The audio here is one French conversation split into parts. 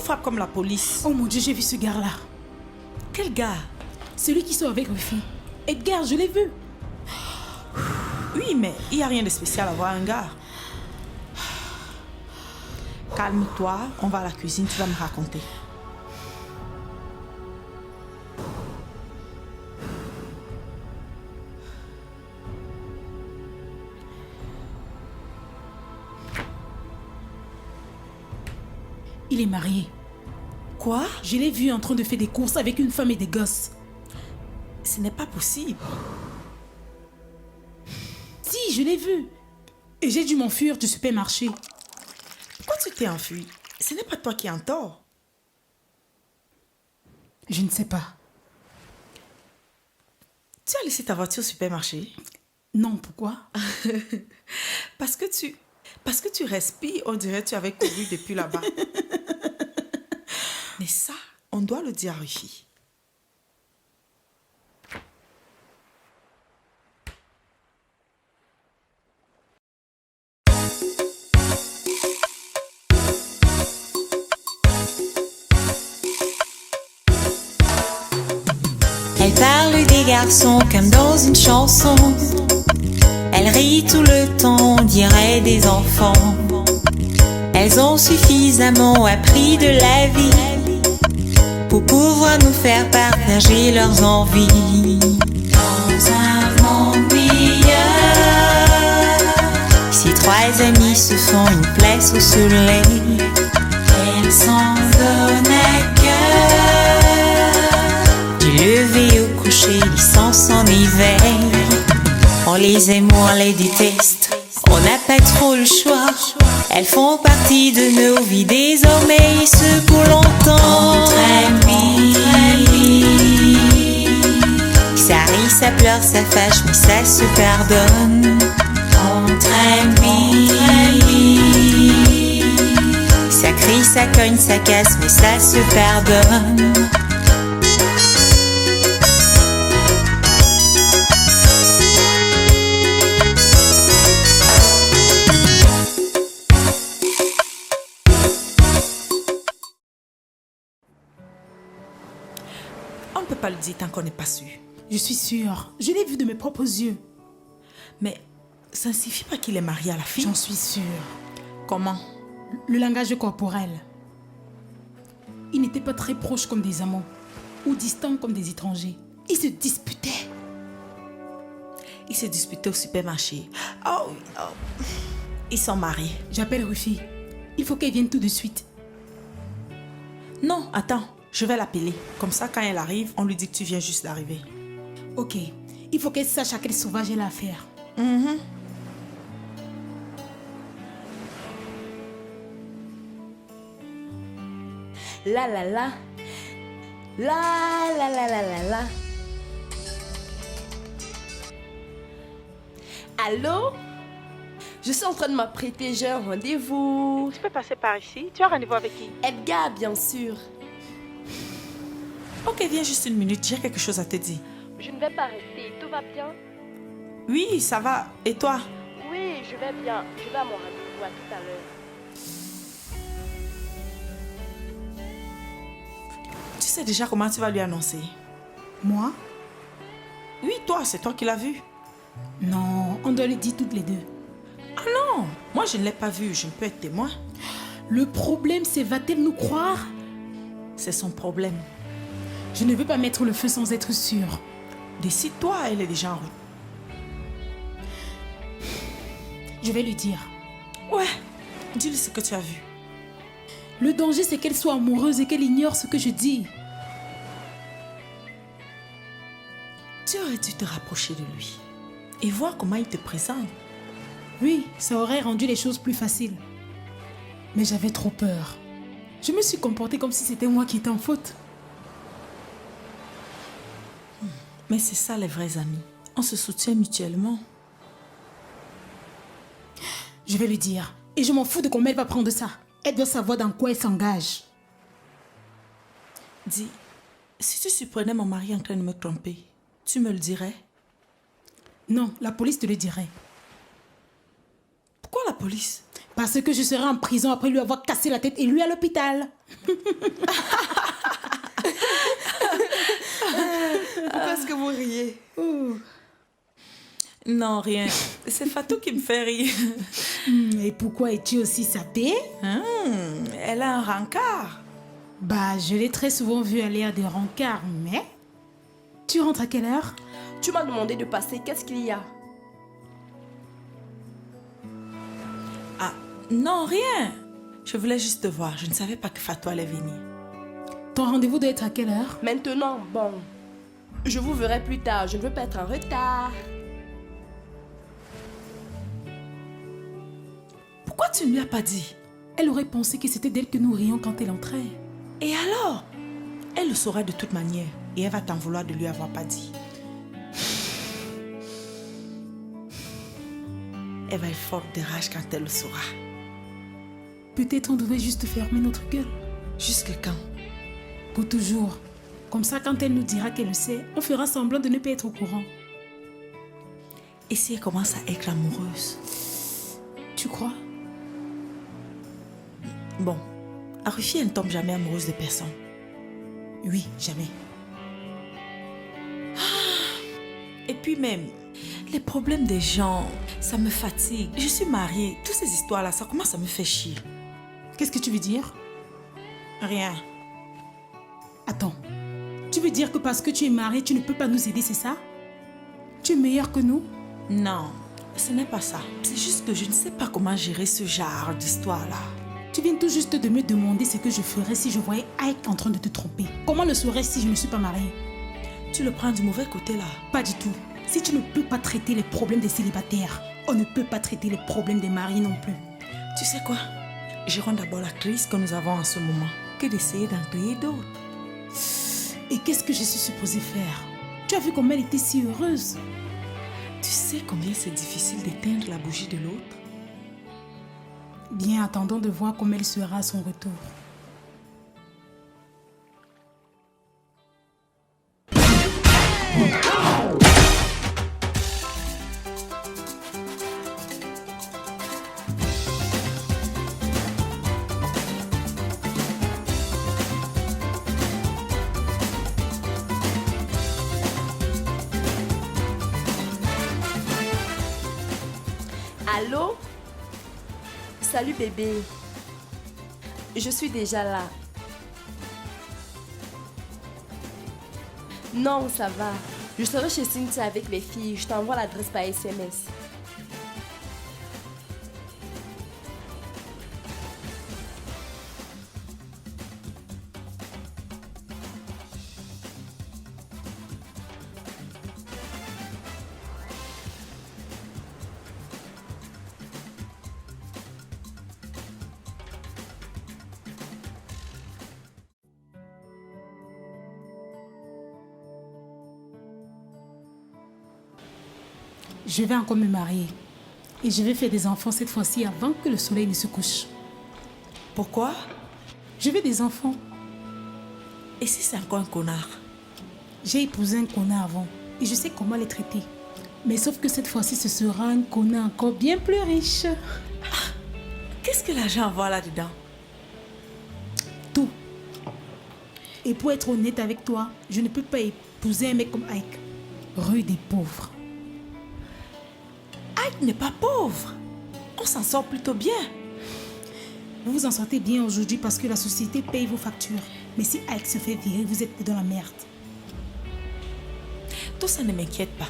frappe comme la police. Oh mon Dieu, j'ai vu ce gars-là. Quel gars? Celui qui sort avec Rufi. Edgar, je l'ai vu. Oui, mais il n'y a rien de spécial à voir un gars. Calme-toi, on va à la cuisine, tu vas me raconter. Il est marié. Quoi? Je l'ai vu en train de faire des courses avec une femme et des gosses. Ce n'est pas possible. Si, je l'ai vu. Et j'ai dû m'enfuir du supermarché. Pourquoi tu t'es enfui? Ce n'est pas toi qui es en tort. Je ne sais pas. Tu as laissé ta voiture au supermarché? Non, pourquoi? Parce que tu respires, on dirait que tu avais couru depuis là-bas. Mais ça, on doit le dire à Rufi. Elle parle des garçons comme dans une chanson. Elle rit tout le temps, on dirait des enfants. Elles ont suffisamment appris de la vie pour pouvoir nous faire partager leurs envies. Dans un monde meilleur, si trois amis se font une place au soleil, elles s'en donnent à cœur. Du lever au coucher, licence en hiver. On les aime ou on les déteste, on n'a pas trop le choix. Elles font partie de nos vies désormais, et ce pour longtemps. Entre amis, ça rit, ça pleure, ça fâche, mais ça se pardonne. Entre amis, ça crie, ça cogne, ça casse, mais ça se pardonne. On ne peut pas le dire tant qu'on n'est pas sûr. Je suis sûre. Je l'ai vu de mes propres yeux. Mais ça ne signifie pas qu'il est marié à la fille. J'en suis sûre. Comment? Le langage corporel. Ils n'étaient pas très proches comme des amants ou distants comme des étrangers. Ils se disputaient. Ils se disputaient au supermarché. Oh, oh. Ils sont mariés. J'appelle Rufi. Il faut qu'elle vienne tout de suite. Non, attends. Je vais l'appeler. Comme ça, quand elle arrive, on lui dit que tu viens juste d'arriver. Ok. Il faut qu'elle sache à quel sauvage elle a affaire. La la la. La la la la la la. Allô? Je suis en train de m'apprêter, j'ai un rendez-vous. Tu peux passer par ici. Tu as rendez-vous avec qui? Edgar, bien sûr. Ok, viens juste une minute. J'ai quelque chose à te dire. Je ne vais pas rester, tout va bien? Oui, ça va. Et toi? Oui, je vais bien. Je vais à mon rendez-vous, à tout à l'heure. Tu sais déjà comment tu vas lui annoncer? Moi? Oui, toi, c'est toi qui l'as vu. Non, on doit le dire toutes les deux. Ah non, moi je ne l'ai pas vu. Je ne peux être témoin. Le problème, c'est va-t-elle nous croire? C'est son problème. Je ne veux pas mettre le feu sans être sûre. Décide-toi, elle est déjà en route. Je vais lui dire. Ouais, dis-lui ce que tu as vu. Le danger, c'est qu'elle soit amoureuse et qu'elle ignore ce que je dis. Tu aurais dû te rapprocher de lui et voir comment il te présente. Oui, ça aurait rendu les choses plus faciles. Mais j'avais trop peur. Je me suis comportée comme si c'était moi qui étais en faute. Mais c'est ça les vrais amis. On se soutient mutuellement. Je vais lui dire. Et je m'en fous de comment elle va prendre ça. Elle doit savoir dans quoi elle s'engage. Dis, si tu surprenais mon mari en train de me tromper, tu me le dirais? Non, la police te le dirait. Pourquoi la police? Parce que je serai en prison après lui avoir cassé la tête et lui à l'hôpital. Pourquoi est-ce que vous riez? Non, rien. C'est Fatou qui me fait rire. Et pourquoi es-tu aussi sapée? Elle a un rencard. Bah, je l'ai très souvent vu aller à des rencarts, mais... Tu rentres à quelle heure? Tu m'as demandé de passer, qu'est-ce qu'il y a? Ah, non, rien. Je voulais juste te voir. Je ne savais pas que Fatou allait venir. Ton rendez-vous doit être à quelle heure? Maintenant, bon. Je vous verrai plus tard, je ne veux pas être en retard. Pourquoi tu ne lui as pas dit? Elle aurait pensé que c'était d'elle que nous rions quand elle entrait. Et alors? Elle le saura de toute manière. Et elle va t'en vouloir de lui avoir pas dit. Elle va être forte de rage quand elle le saura. Peut-être on devait juste fermer notre gueule. Jusque quand? Pour toujours. Comme ça, quand elle nous dira qu'elle le sait, on fera semblant de ne pas être au courant. Et si elle commence à être amoureuse? Tu crois? Bon, Arufie, elle ne tombe jamais amoureuse de personne. Oui, jamais. Et puis même, les problèmes des gens, ça me fatigue. Je suis mariée. Toutes ces histoires-là, ça commence à me faire chier. Qu'est-ce que tu veux dire? Rien. Attends. Tu veux dire que parce que tu es mariée, tu ne peux pas nous aider, c'est ça? Tu es meilleure que nous? Non, ce n'est pas ça. C'est juste que je ne sais pas comment gérer ce genre d'histoire-là. Tu viens tout juste de me demander ce que je ferais si je voyais Ike en train de te tromper. Comment le saurais-je si je ne suis pas mariée? Tu le prends du mauvais côté là. Pas du tout. Si tu ne peux pas traiter les problèmes des célibataires, on ne peut pas traiter les problèmes des mariés non plus. Tu sais quoi? Gérons d'abord la crise que nous avons en ce moment que d'essayer d'en créer d'autres. Et qu'est-ce que je suis supposée faire? Tu as vu comment elle était si heureuse? Tu sais combien c'est difficile d'éteindre la bougie de l'autre? Bien, attendons de voir comment elle sera à son retour. Allô? Salut bébé. Je suis déjà là. Non, ça va. Je serai chez Cynthia avec les filles. Je t'envoie l'adresse par SMS. Je vais encore me marier. Et je vais faire des enfants cette fois-ci avant que le soleil ne se couche. Pourquoi? Je veux des enfants. Et si c'est encore un connard? J'ai épousé un connard avant. Et je sais comment les traiter. Mais sauf que cette fois-ci, ce sera un connard encore bien plus riche. Qu'est-ce que l'argent va là-dedans? Tout. Et pour être honnête avec toi, je ne peux pas épouser un mec comme Ike. Rue des pauvres. Ike n'est pas pauvre. On s'en sort plutôt bien. Vous vous en sortez bien aujourd'hui parce que la société paye vos factures. Mais si Ike se fait virer, vous êtes dans la merde. Tout ça ne m'inquiète pas.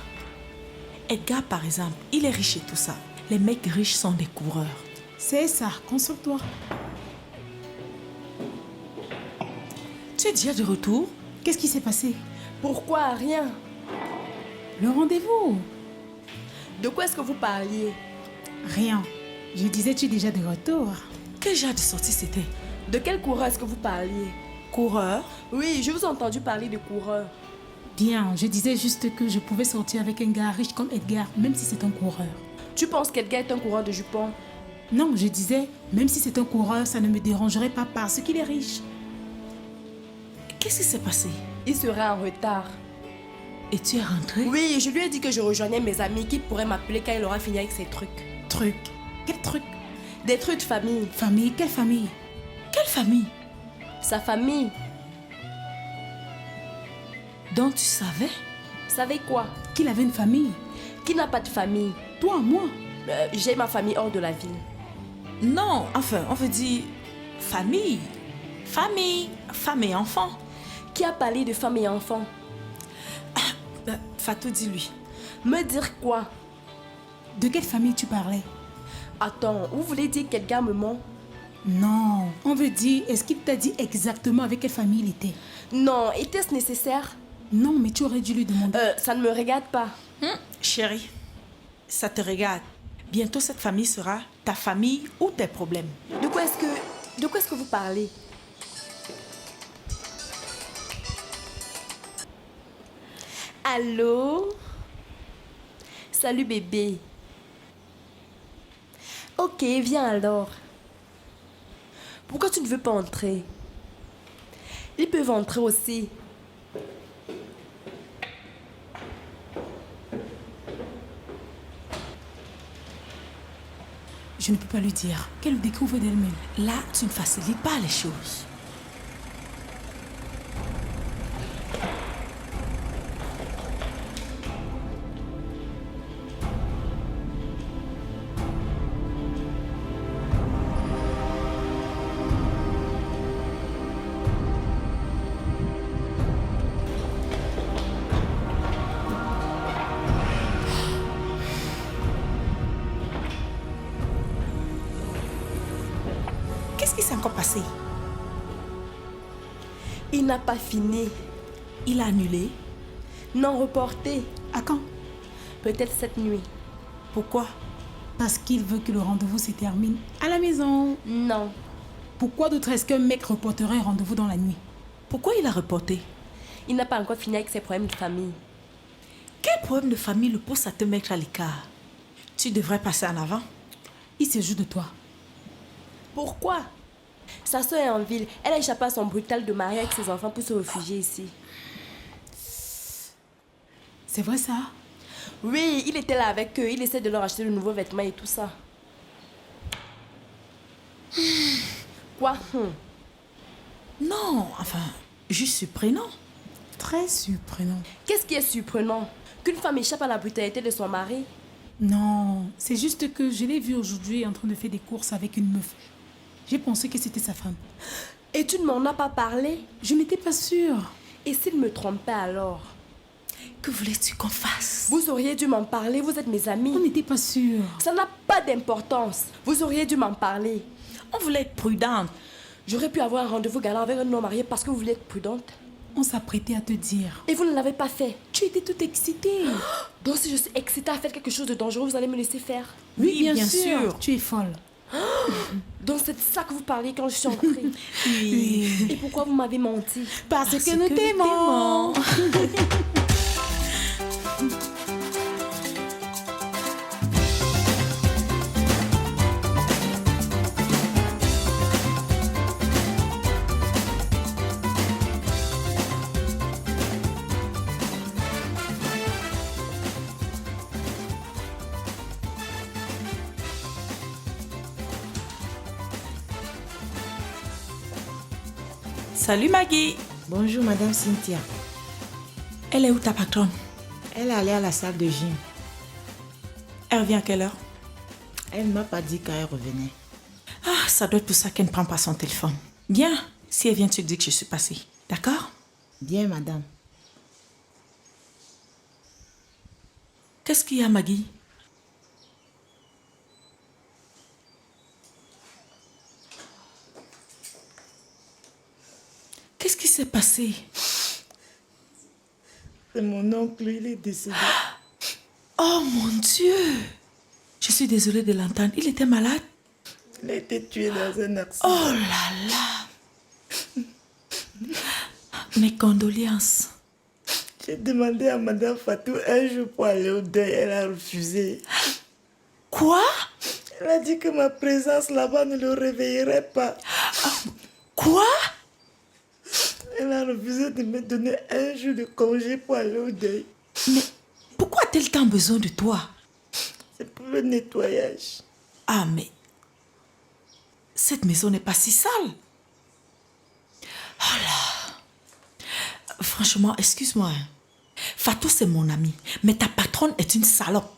Edgar, par exemple, il est riche et tout ça. Les mecs riches sont des coureurs. C'est ça, console-toi. Tu es déjà de retour? Qu'est-ce qui s'est passé? Pourquoi? Rien. Le rendez-vous? De quoi est-ce que vous parliez? Rien. Je disais, tu es déjà de retour. Quel genre de sortie c'était? De quel coureur est-ce que vous parliez? Coureur? Oui, je vous ai entendu parler de coureur. Bien, je disais juste que je pouvais sortir avec un gars riche comme Edgar, même si c'est un coureur. Tu penses qu'Edgar est un coureur de jupons? Non, je disais, même si c'est un coureur, ça ne me dérangerait pas parce qu'il est riche. Qu'est-ce qui s'est passé? Il serait en retard. Et tu es rentré? Oui, je lui ai dit que je rejoignais mes amis qui pourraient m'appeler quand il aura fini avec ses trucs. Truc? Quel truc? Détruite famille. Famille, quelle famille? Quelle famille? Sa famille. Donc tu savais? Savez quoi? Qu'il avait une famille. Qui n'a pas de famille? Toi, moi. J'ai ma famille hors de la ville. Non, enfin, on veut dire famille. Famille, femme et enfant. Qui a parlé de femme et enfant? Fatou, dis-lui. Me dire quoi? De quelle famille tu parlais? Attends, vous voulez dire que quelqu'un me ment? Non, on veut dire, est-ce qu'il t'a dit exactement avec quelle famille il était? Non, était-ce nécessaire? Non, mais tu aurais dû lui demander. Ça ne me regarde pas. Chérie, ça te regarde. Bientôt, cette famille sera ta famille ou tes problèmes. De quoi est-ce que vous parlez? Allô? Salut bébé. Ok, viens alors. Pourquoi tu ne veux pas entrer? Ils peuvent entrer aussi. Je ne peux pas lui dire. Qu'elle le découvre d'elle-même. Là, tu ne facilites pas les choses. Qu'est-ce qui s'est encore passé? Il n'a pas fini. Il a annulé. Non, reporté. À quand? Peut-être cette nuit. Pourquoi? Parce qu'il veut que le rendez-vous se termine à la maison. Non. Pourquoi d'autre est-ce qu'un mec reporterait un rendez-vous dans la nuit? Pourquoi il a reporté? Il n'a pas encore fini avec ses problèmes de famille. Quel problème de famille le pousse à te mettre à l'écart? Tu devrais passer en avant. Il se joue de toi. Pourquoi? Sa soeur est en ville. Elle a échappé à son brutal de mari avec ses enfants pour se réfugier ici. C'est vrai ça? Oui, il était là avec eux. Il essaie de leur acheter de nouveaux vêtements et tout ça. Quoi? Non, enfin, juste surprenant. Très surprenant. Qu'est-ce qui est surprenant? Qu'une femme échappe à la brutalité de son mari? Non, c'est juste que je l'ai vu aujourd'hui en train de faire des courses avec une meuf. J'ai pensé que c'était sa femme. Et tu ne m'en as pas parlé? Je n'étais pas sûre. Et s'il me trompait alors? Que voulais-tu qu'on fasse? Vous auriez dû m'en parler, vous êtes mes amis. On n'était pas sûre. Ça n'a pas d'importance. Vous auriez dû m'en parler. On voulait être prudente. J'aurais pu avoir un rendez-vous galant avec un homme marié parce que vous voulez être prudente. On s'apprêtait à te dire. Et vous ne l'avez pas fait. Tu étais toute excitée. Donc si je suis excitée à faire quelque chose de dangereux, vous allez me laisser faire. Oui, bien sûr. Tu es folle. Donc c'est de ça que vous parliez quand je suis entrée. Oui. Et pourquoi vous m'avez menti? Parce que nous t'aimons. Salut Maggie. Bonjour, Madame Cynthia. Elle est où ta patronne? Elle est allée à la salle de gym. Elle revient à quelle heure? Elle ne m'a pas dit quand elle revenait. Ah, ça doit être pour ça qu'elle ne prend pas son téléphone. Bien, si elle vient te dire que je suis passée. D'accord? Bien, madame. Qu'est-ce qu'il y a, Maggie? Qu'est-ce qui s'est passé? C'est mon oncle, il est décédé. Oh mon Dieu! Je suis désolée de l'entendre. Il était malade? Il a été tué dans un accident. Oh là là! Mes condoléances. J'ai demandé à Madame Fatou un jour pour aller au deuil. Elle a refusé. Quoi? Elle a dit que ma présence là-bas ne le réveillerait pas. Quoi? Elle a refusé de me donner un jour de congé pour aller au deuil. Mais pourquoi a-t-elle tant besoin de toi? C'est pour le nettoyage. Ah, mais cette maison n'est pas si sale. Oh là. Franchement, excuse-moi. Fatou, c'est mon ami, mais ta patronne est une salope.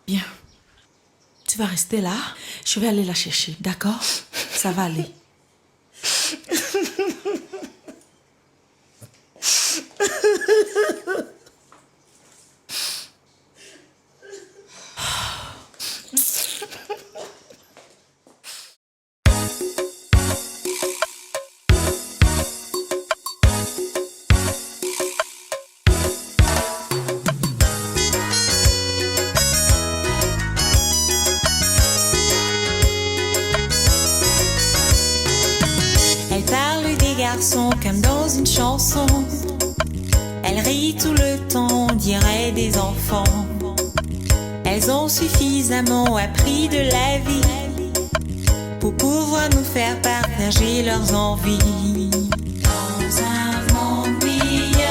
Bien. Tu vas rester là. Je vais aller la chercher, d'accord? Ça va aller. Elle parle des garçons comme dans une chanson. Elle rit tout le temps, on dirait des enfants. Elles ont suffisamment appris de la vie pour pouvoir nous faire partager leurs envies. Dans un monde meilleur,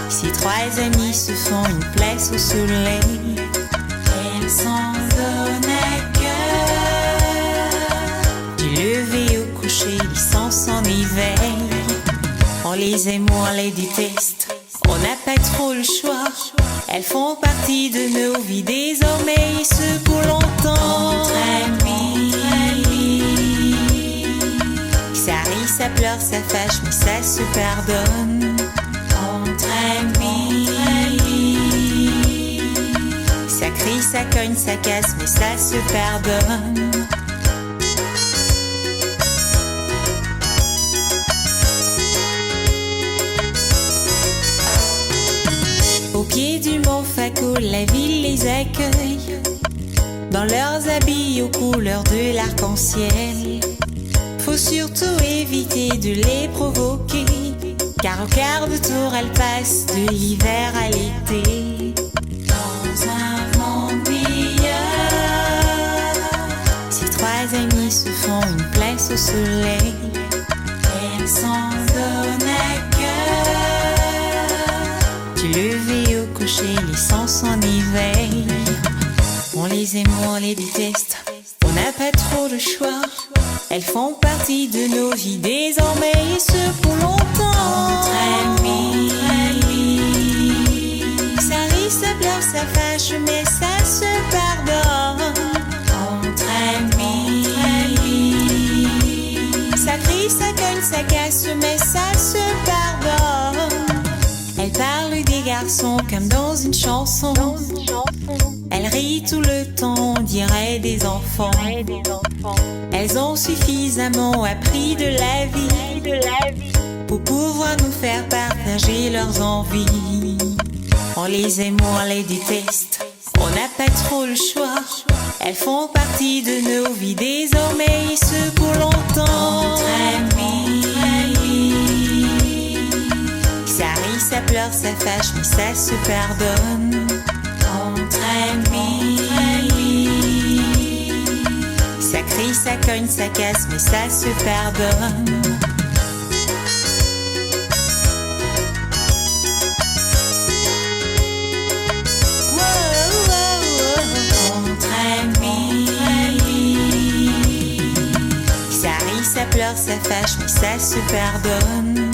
si trois amis se font une place au soleil, elles s'en donnent à cœur. Du lever au coucher, licence en éveil. On les aime ou on les déteste, on n'a pas trop le choix. Elles font partie de nos vies désormais, et ce pour longtemps. Entre amis, ça rit, ça pleure, ça fâche, mais ça se pardonne. Entre amis, ça crie, ça cogne, ça casse, mais ça se pardonne. Au pied du mont Faco, la ville les accueille, dans leurs habits aux couleurs de l'arc-en-ciel. Faut surtout éviter de les provoquer, car au quart de tour elles passent de l'hiver à l'été. Dans un monde meilleur, si trois amis se font une place au soleil, elles s'en donnent à cœur. Du lever au coucher, l'essence en éveil. On les aime ou on les déteste, on n'a pas trop de choix. Elles font partie de nos vies désormais, et ce pour longtemps. Entre amis, ça rit, ça pleure, ça fâche, mais ça se pardonne. Entre amis, ça crie, ça cogne, ça casse, mais ça se pardonne. Elle parle des garçons comme dans une chanson. Elle rit tout le temps, on dirait des enfants. Elles ont suffisamment appris de la vie pour pouvoir nous faire partager leurs envies. On les aime ou on les déteste, on n'a pas trop le choix. Elles font partie de nos vies désormais, et ce pour longtemps. Entre amis, ça rit, ça pleure, ça fâche, mais ça se pardonne. Entre amis, ça crie, ça cogne, ça casse, mais ça se pardonne. Entre amis, ça rit, ça pleure, ça fâche, mais ça se pardonne.